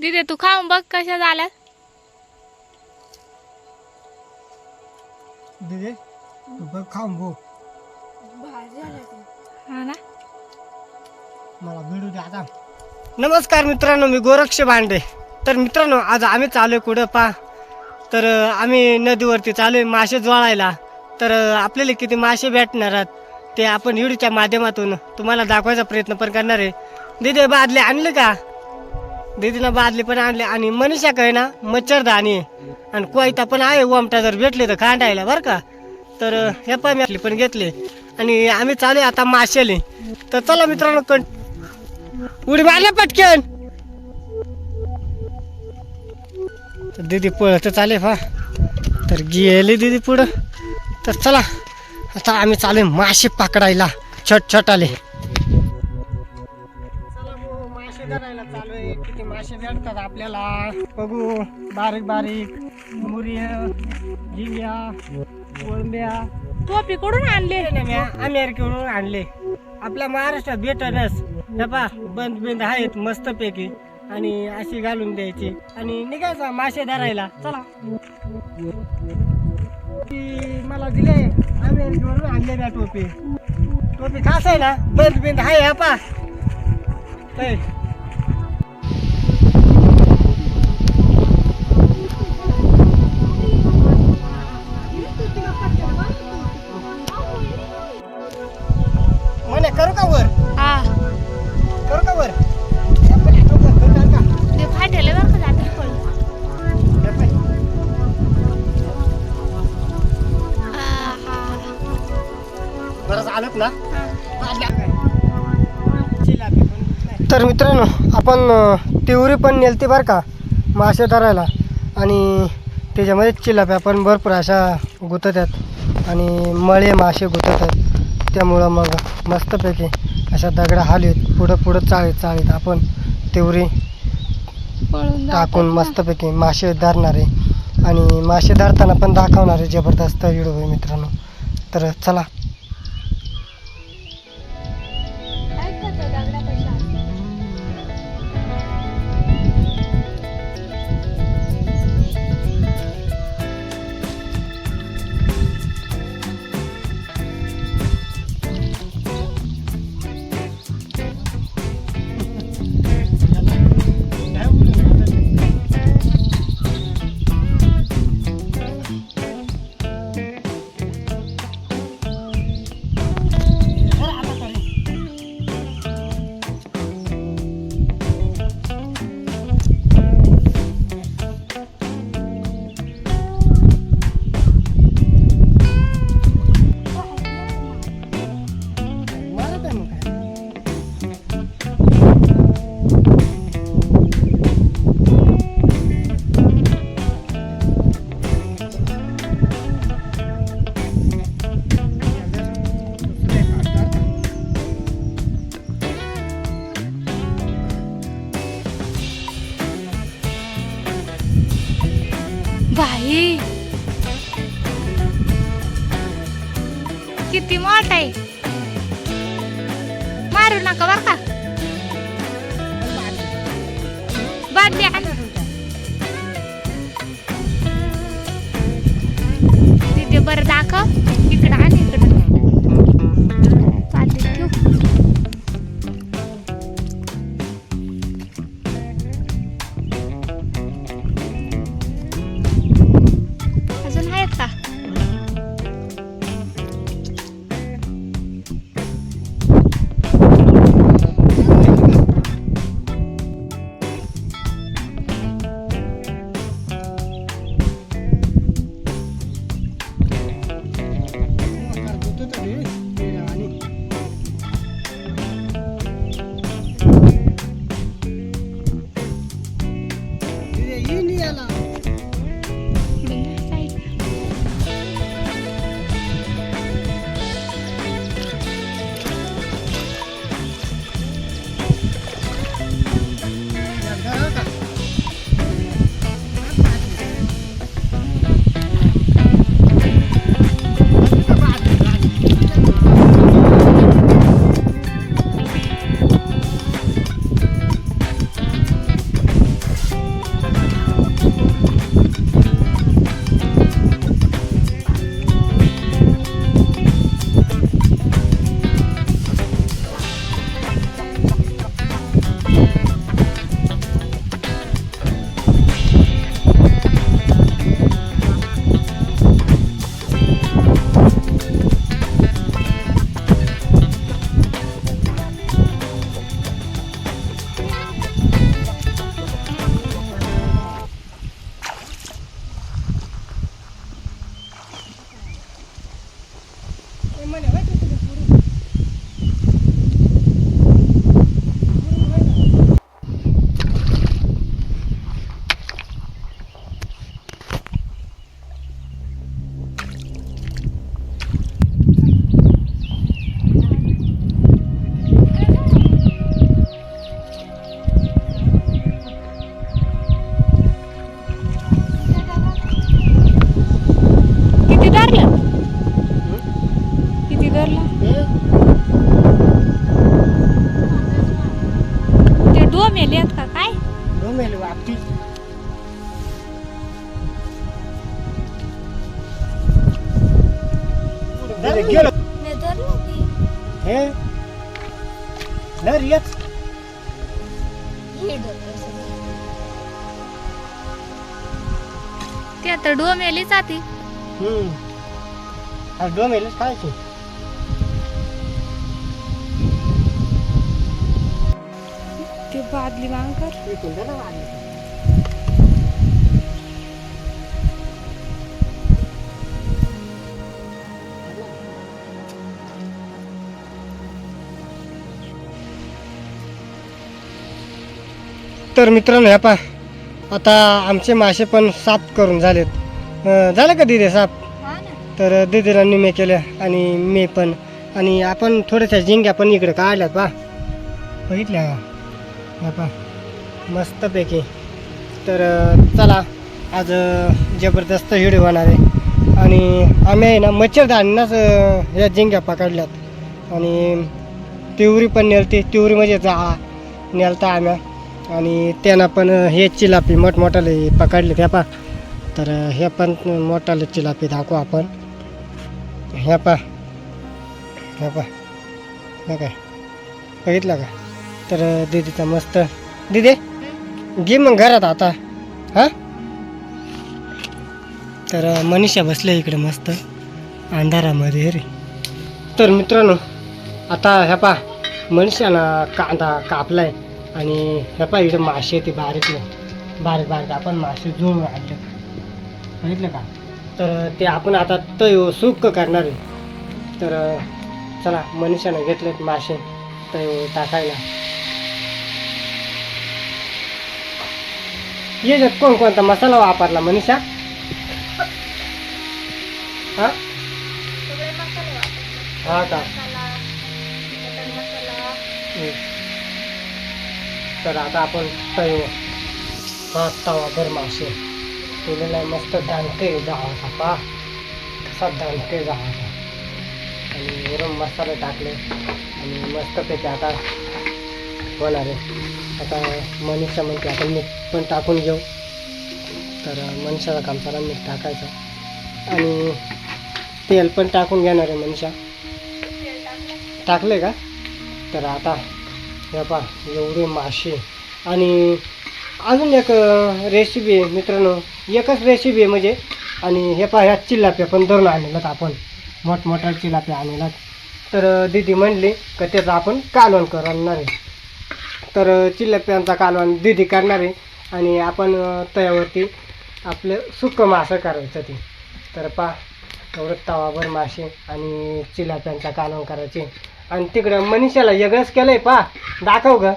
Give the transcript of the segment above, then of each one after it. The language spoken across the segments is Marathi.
दीदी तू खाऊन बघ कशा झाल्या. दीदी तू बघ खाऊन बघ. हा ना. मला व्हिडिओ द्या आता. नमस्कार मित्रांनो, मी गोरक्ष भांडे. तर मित्रांनो, आज आम्ही चालू आहे कुठं पा तर आम्ही नदीवरती चालू आहे मासे जोळायला. तर आपल्याला किती मासे भेटणार आहेत ते आपण व्हिडिओच्या माध्यमातून तुम्हाला दाखवायचा प्रयत्न पण करणार आहे. दीदी बादले आणले का? दीदीनं बादली पण आणले आणि मनीषा काय ना मच्छरदाणी आणि कोयता पण आहे. ओमटा जर भेटले तर खांडायला बरं का. तर हे पण मी पण घेतले आणि आम्ही चालू आहे आता मासेले. तर चला मित्रांनो, उडी मारल्या पटकन. तर दीदी पळत चाले फा तर गेले दीदी पुढं. तर चला आता आम्ही चालू आहे मासे पकडायला छोट आले. मासे धरायला चालू आहे. किती मासे भेटतात आपल्याला बघू. बारीक बारीक मुरिया जिव्या कोळंब्या टोपी कुठून आणली? अमेरिकेवरून आणले. आपल्या महाराष्ट्रात भेटणच डबा बंद आहेत मस्तपैकी आणि अशी घालून द्यायची आणि निघायचा मासे धरायला. चला ती मला दिले अमेरिकेवरून आणलेल्या टोपी खास आहे ना. बंद आहे आपा. म्हणे करू का वर? हा करू का वर? ते फाटेल बरं का जाते पण. बरंच आलत ना. तर मित्रांनो, आपण तिवरी पण नेलती बरं का मासे धरायला आणि त्याच्यामध्ये चिलाप्या पण भरपूर अशा गुततात आणि मळे मासे गुततात. त्यामुळं मग मस्तपैकी अशा दगडा हालीत पुढं चाळीत आपण तिवरी टाकून मस्तपैकी मासे धरणार आहे आणि मासे धरताना पण दाखवणार आहे. जबरदस्त व्हिडिओ आहे मित्रांनो. तर चला. बाई किती मोठा आहे. मारू नका बरं का. बादली आण. तिथे बरं दाखव. इकडं आण इकडं. बादली ठेव. अजून आहेत का? डोमेल वापती गेलो हे नाही येत ते आता डोमेली जाती. डोमेलच खायचे ते बादली मांग कर. तर मित्रांनो ह्या पा आता आमचे मासे पण साफ करून झालेत. झालं का दिदे साफ? तर दिदीला निमे केल्या आणि मी पण आणि आपण थोड्याशा झिंग्या पण इकडे काढल्यात पा बघितल्या का ह्या पा मस्तपैकी. तर चला आज जबरदस्त व्हिडिओ होणार आहे आणि आम्ही आहे ना मच्छरदाणीनाच ह्या झिंग्या पकडल्यात आणि तिवरी पण नेलती. तिवरी म्हणजे नेलता आम्ही आणि त्यांना पण हे चिलापी मोठमोठाले पकडले त्या पा. तर हे पण मोठाले चिलापी दाखवू आपण. ह्या पा ह्या पा हे काय बघितलं का. तर दीदीचा मस्त दीदी घे मग घरात आता हां. तर मनीषा बसल्या इकडे मस्त अंधारामध्ये रे. तर मित्रांनो आता ह्या पा मनीषानं कांदा कापलाय आणि ह्या पा इकडे मासे ते बारीक बारीक आपण मासे जुळून आणले बघितलं का. तर ते आपण आता तय सुक्क करणार आहे. तर चला मनीषानं घेतलेत मासे तय टाकायला. याच्यात कोणकोणता मसाला वापरला मनीषा? हा हा का. तर आता आपण तय तवाभर मासे केलेला मस्त दांडके जावाचा पा कसा दांडके जावाचा आणि गरम मसाले टाकले आणि मस्तपैकी आता होणार आहे. आता मनीषा म्हणते आपण मीठ पण टाकून घेऊ. तर मनीषाला काम चाला मीठ टाकायचं आणि तेल पण टाकून घेणार आहे मनीषा. टाकले का. तर आता हे पा एवढे मासे आणि अजून एक रेसिपी आहे मित्रांनो. एकच रेसिपी आहे म्हणजे आणि हे पहा ह्या चिलाप्या पण धरून आणलेलात आपण मोठमोठ्या चिलाप्या आणलेलात. तर दीदी म्हणली का त्याचं आपण कालवण करणार आहे. तर चिलाप्यांचा कालवण दीदी करणार आहे आणि आपण तव्यावरती आपलं सुक्कं मासं करायचं ते. तर पहा एवढं तवाभर मासे आणि चिलाप्यांचा कालवण करायचे आणि तिकडं मनीषाला वेगळंच केलं आहे पहा दाखव का.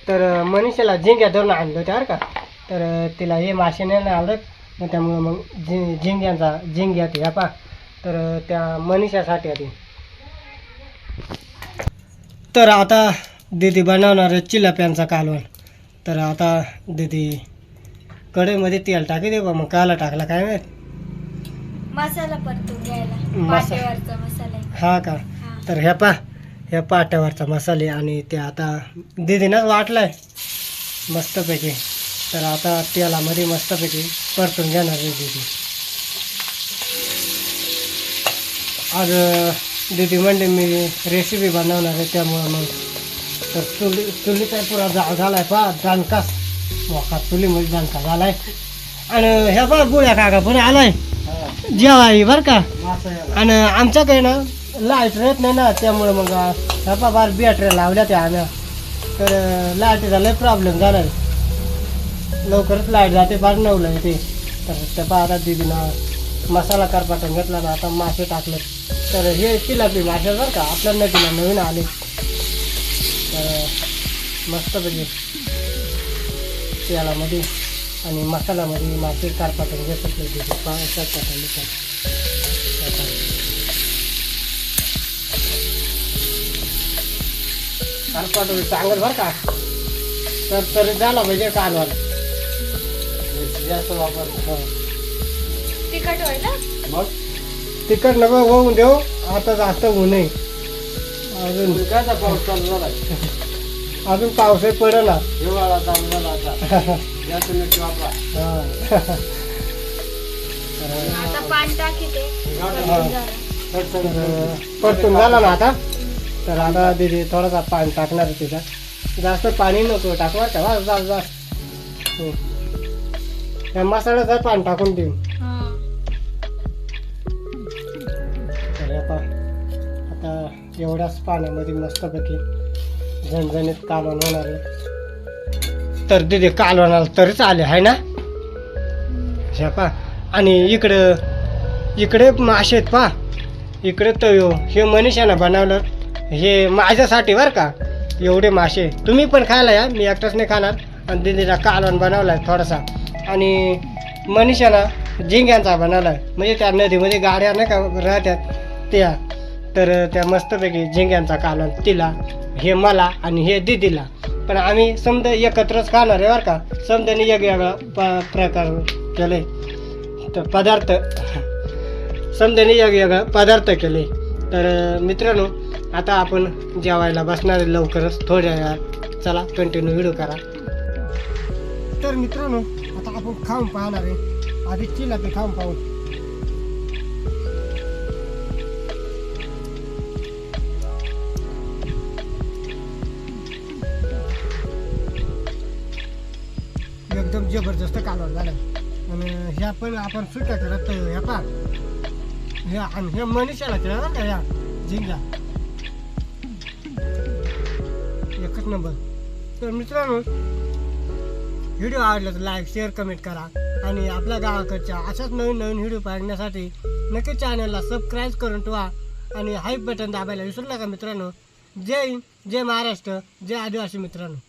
तर मनीषाला झिंग्या धरून आणलं होत्या बरं का. तर तिला हे मासे नाही आवडत त्यामुळं मग झिंग्या ते ह्या पा. तर त्या मनीषासाठी आधी. तर आता दीदी बनवणार आहे चिलाप्यांचा कालवण. तर आता दीदी कढईमध्ये तेल टाकी दे बा. मग काला टाकला काय माहीत. मसाला परतून घ्यायला मसाला मसाला. हा का. तर ह्या पाट्यावरचा मसाले आणि ते आता दीदीनंच वाटलाय मस्तपैकी. तर आता तेलामध्ये मस्तपैकी परतून घेणार आहे दीदी. आज दीदी म्हणले मी रेसिपी बनवणार आहे त्यामुळं मग तर चुलीचा पुरा जाळ झालाय पा दणकाच मोका चुलीमध्ये दणका झालाय. आणि ह्या पा गुळ्या काका पण आलाय जेवाय बरं का. आणि आमच्याकडे ना लाईट राहत नाही ना त्यामुळं मग ह्या पा बार बॅटऱ्या लावल्या त्या आम्ही. तर लाईटीचा लय प्रॉब्लेम झाला आहे. लवकरच लाईट जाते बार 9ला येते. तर त्या पा आता दीदीनं मसाला करपाटून घेतला ना आता मासे टाकले. तर हे चिलापी मासे बरं का आपल्या नदीला नवीन आले. तर मस्तपैकी तेलामध्ये आणि मसाल्यामध्ये मासे करपाटून घेतले तिथे करपाटून चांगलं बरं का. तर तरी झाला पाहिजे कालवाल जास्त वापर. तिखट होईल मग तिखट नको होऊन देऊ आता जास्त होऊ नये. अजून कायचा पाऊस चालू झाला अजून पावसाही पडेना. हिवाळा चालू झाला आता. याचं नीट वापरा. हा. आता पाणी टाकीते. परतून झाला ना आता. तर आता दीदी थोडासा पाणी टाकणार आहे तिच्यात. जास्त पाणी नको टाकणार का बस बस बस. त्या मसाल्याचं पाणी टाकून देऊ. हा. तर आता एवढ्याच पाण्यामध्ये मस्तपैकी झणझणीत कालवण होणार आहे. तर दीदी कालवणाला तरीच आले आहे ना. हे पा आणि इकडे मासे आहेत पा. इकडे तयो हे मनीषानं बनवलं. हे माझ्यासाठी बरं का. एवढे मासे तुम्ही पण खायला या. मी एकटाच नाही खाणार. आणि दीदीला कालवण बनवला आहे थोडासा. आणि मनीषानं झिंग्यांचा बनवला आहे. म्हणजे त्या नदीमध्ये गाड्या नाही का राहतात त्या. तर त्या मस्तपैकी झिंग्यांचा कालवण तिला, हे मला आणि हे दीदीला. पण आम्ही समजा एकत्रच खाणार आहे बरं का. समजाने वेगवेगळा प्रकार केले. तर पदार्थ समजाने वेगवेगळा पदार्थ केले. तर मित्रांनो आता आपण जेवायला बसणार आहे लवकरच थोड्या वेळात. चला कंटिन्यू व्हिडिओ करा. तर मित्रांनो आता आपण खाऊन पाहणार आहे. आधी चिलापी खाऊन पाहू. एकदम जबरदस्त कालवण झालं. आणि ह्या पण आपण सुट्या करत ह्या पा ह्या आणि ह्या मनीषाला केला का ह्या झिंगा एकच नंबर. तर मित्रांनो व्हिडिओ आवडला तर लाईक शेअर कमेंट करा. आणि आपल्या गावाकडच्या अशाच नवीन नवीन व्हिडिओ पाहण्यासाठी नक्की चॅनलला सबस्क्राईब करून ठेवा. आणि हाईप बटन दाबायला विसरू नका मित्रांनो. जय हिंद, जय महाराष्ट्र, जय आदिवासी मित्रांनो.